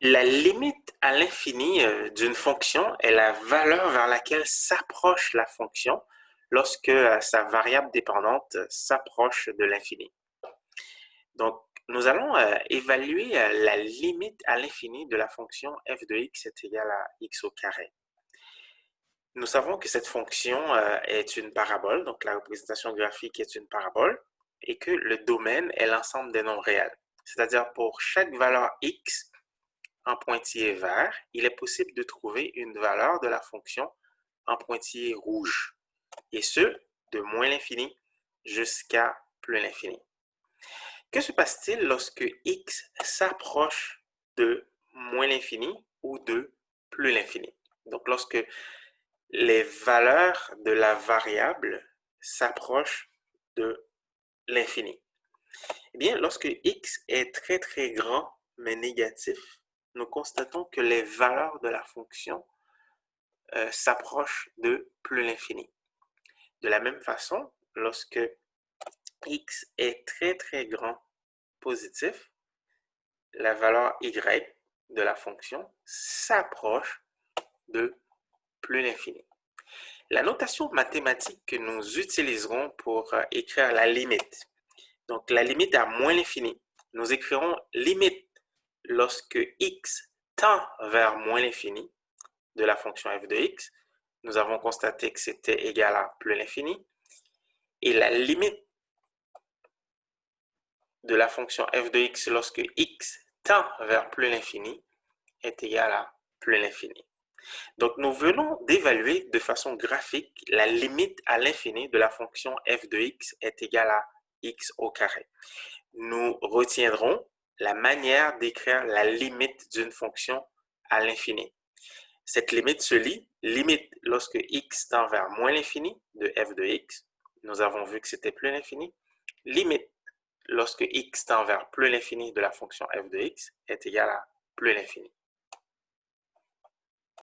La limite à l'infini d'une fonction est la valeur vers laquelle s'approche la fonction lorsque sa variable dépendante s'approche de l'infini. Donc, nous allons évaluer la limite à l'infini de la fonction f de x est égal à x au carré. Nous savons que cette fonction est une parabole, donc la représentation graphique est une parabole, et que le domaine est l'ensemble des nombres réels. C'est-à-dire pour chaque valeur x en pointillé vert, il est possible de trouver une valeur de la fonction en pointillé rouge, et ce, de moins l'infini jusqu'à plus l'infini. Que se passe-t-il lorsque x s'approche de moins l'infini ou de plus l'infini? Donc, lorsque les valeurs de la variable s'approchent de l'infini. Eh bien, lorsque x est très très grand mais négatif, nous constatons que les valeurs de la fonction s'approchent de plus l'infini. De la même façon, lorsque x est très très grand positif, la valeur y de la fonction s'approche de plus l'infini. La notation mathématique que nous utiliserons pour écrire la limite, donc la limite à moins l'infini, nous écrirons limite lorsque x tend vers moins l'infini de la fonction f de x. Nous avons constaté que c'était égal à plus l'infini. Et la limite de la fonction f de x lorsque x tend vers plus l'infini est égal à plus l'infini. Donc, nous venons d'évaluer de façon graphique la limite à l'infini de la fonction f de x est égale à x au carré. Nous retiendrons la manière d'écrire la limite d'une fonction à l'infini. Cette limite se lit limite lorsque x tend vers moins l'infini de f de x. Nous avons vu que c'était plus l'infini. Limite lorsque x tend vers plus l'infini de la fonction f de x est égal à plus l'infini.